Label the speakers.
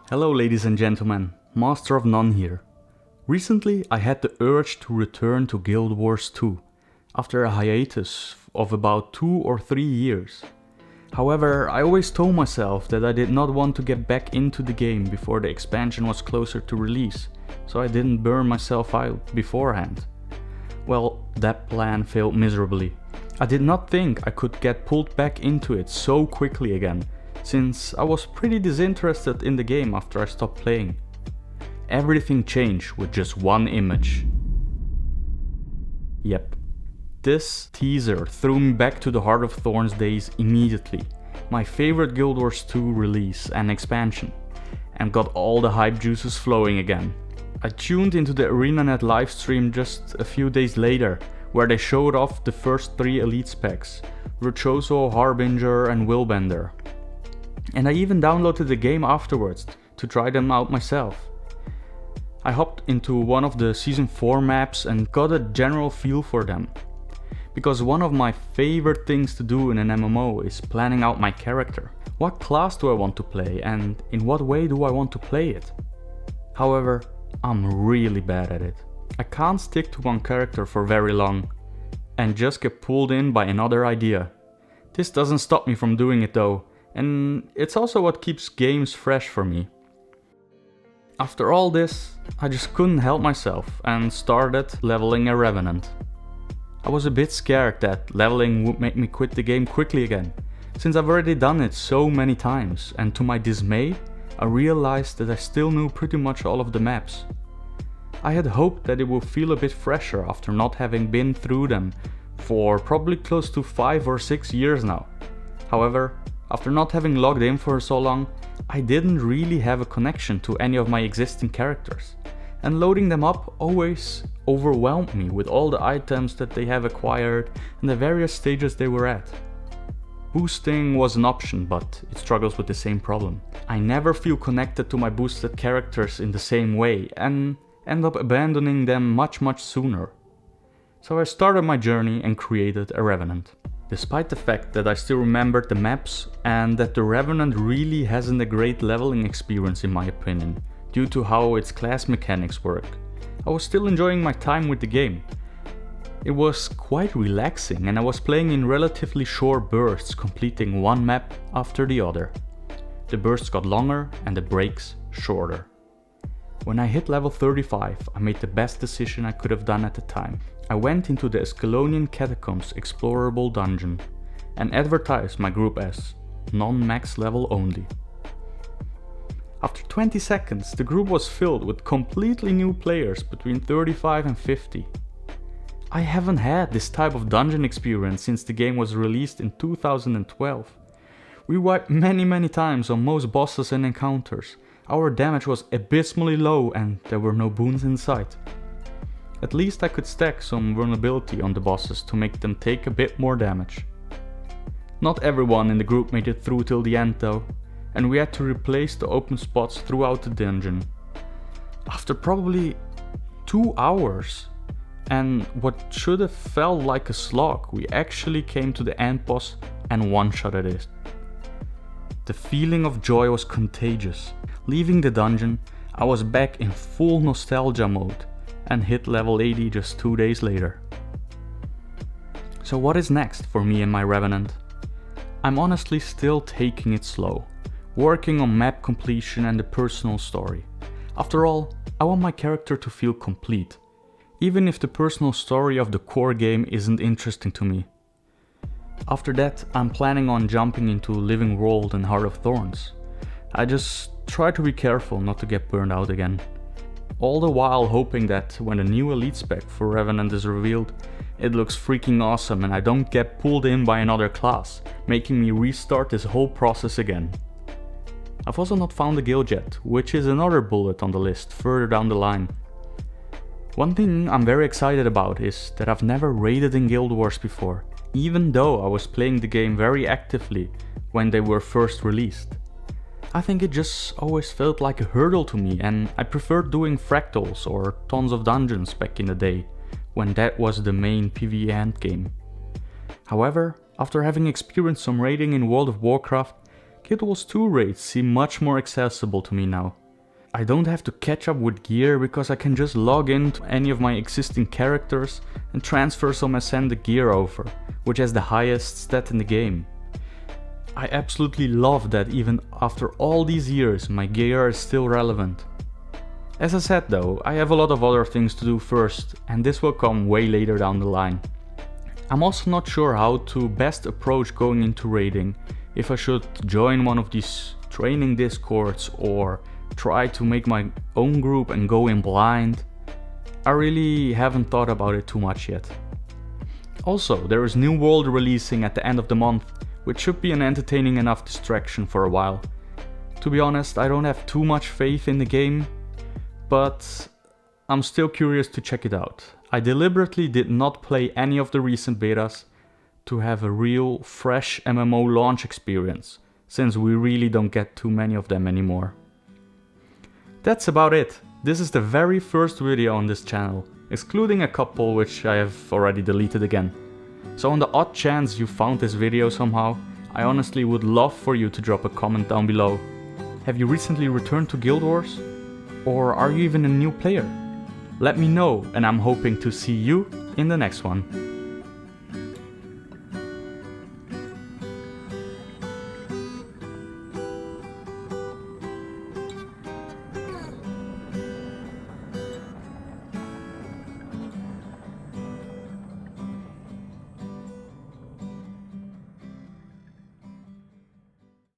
Speaker 1: Hello ladies and gentlemen, Master of None here. Recently I had the urge to return to Guild Wars 2, after a hiatus of about 2 or 3 years. However, I always told myself that I did not want to get back into the game before the expansion was closer to release, so I didn't burn myself out beforehand. Well, that plan failed miserably. I did not think I could get pulled back into it so quickly again, since I was pretty disinterested in the game after I stopped playing. Everything changed with just one image. Yep. This teaser threw me back to the Heart of Thorns days immediately, my favorite Guild Wars 2 release and expansion, and got all the hype juices flowing again. I tuned into the ArenaNet livestream just a few days later, where they showed off the first 3 elite specs, Virtuoso, Harbinger and Willbender. And I even downloaded the game afterwards to try them out myself. I hopped into one of the Season 4 maps and got a general feel for them. Because one of my favorite things to do in an MMO is planning out my character. What class do I want to play and in what way do I want to play it? However, I'm really bad at it. I can't stick to one character for very long and just get pulled in by another idea. This doesn't stop me from doing it though, and it's also what keeps games fresh for me. After all this, I just couldn't help myself and started leveling a Revenant. I was a bit scared that leveling would make me quit the game quickly again, since I've already done it so many times, and to my dismay, I realized that I still knew pretty much all of the maps. I had hoped that it would feel a bit fresher after not having been through them for probably close to 5 or 6 years now. However, after not having logged in for so long, I didn't really have a connection to any of my existing characters, and loading them up always overwhelmed me with all the items that they have acquired and the various stages they were at. Boosting was an option, but it struggles with the same problem. I never feel connected to my boosted characters in the same way and end up abandoning them much sooner. So I started my journey and created a Revenant. Despite the fact that I still remembered the maps and that the Revenant really hasn't a great leveling experience in my opinion, due to how its class mechanics work, I was still enjoying my time with the game. It was quite relaxing and I was playing in relatively short bursts, completing one map after the other. The bursts got longer and the breaks shorter. When I hit level 35, I made the best decision I could have done at the time. I went into the Escalonian Catacombs explorable dungeon and advertised my group as non-max level only. After 20 seconds, the group was filled with completely new players between 35 and 50. I haven't had this type of dungeon experience since the game was released in 2012. We wiped many times on most bosses and encounters. Our damage was abysmally low and there were no boons in sight. At least I could stack some vulnerability on the bosses to make them take a bit more damage. Not everyone in the group made it through till the end though, and we had to replace the open spots throughout the dungeon. After probably 2 hours and what should have felt like a slog, we actually came to the end boss and one-shotted it. The feeling of joy was contagious. Leaving the dungeon, I was back in full nostalgia mode and hit level 80 just 2 days later. So what is next for me and my Revenant? I'm honestly still taking it slow, working on map completion and the personal story. After all, I want my character to feel complete, even if the personal story of the core game isn't interesting to me. After that, I'm planning on jumping into Living World and Heart of Thorns. I just try to be careful not to get burned out again. All the while hoping that when the new elite spec for Revenant is revealed, it looks freaking awesome and I don't get pulled in by another class, making me restart this whole process again. I've also not found a guild yet, which is another bullet on the list further down the line. One thing I'm very excited about is that I've never raided in Guild Wars before, even though I was playing the game very actively when they were first released. I think it just always felt like a hurdle to me and I preferred doing fractals or tons of dungeons back in the day, when that was the main PvE endgame. However, after having experienced some raiding in World of Warcraft, Guild Wars 2 raids seem much more accessible to me now. I don't have to catch up with gear because I can just log into any of my existing characters and transfer some ascended gear over, which has the highest stat in the game. I absolutely love that even after all these years my gear is still relevant. As I said though, I have a lot of other things to do first, and this will come way later down the line. I'm also not sure how to best approach going into raiding, if I should join one of these training discords or try to make my own group and go in blind. I really haven't thought about it too much yet. Also, there is New World releasing at the end of the month, which should be an entertaining enough distraction for a while. To be honest, I don't have too much faith in the game, but I'm still curious to check it out. I deliberately did not play any of the recent betas to have a real fresh MMO launch experience, since we really don't get too many of them anymore. That's about it. This is the very first video on this channel, excluding a couple which I have already deleted again. So on the odd chance you found this video somehow, I honestly would love for you to drop a comment down below. Have you recently returned to Guild Wars? Or are you even a new player? Let me know, and I'm hoping to see you in the next one.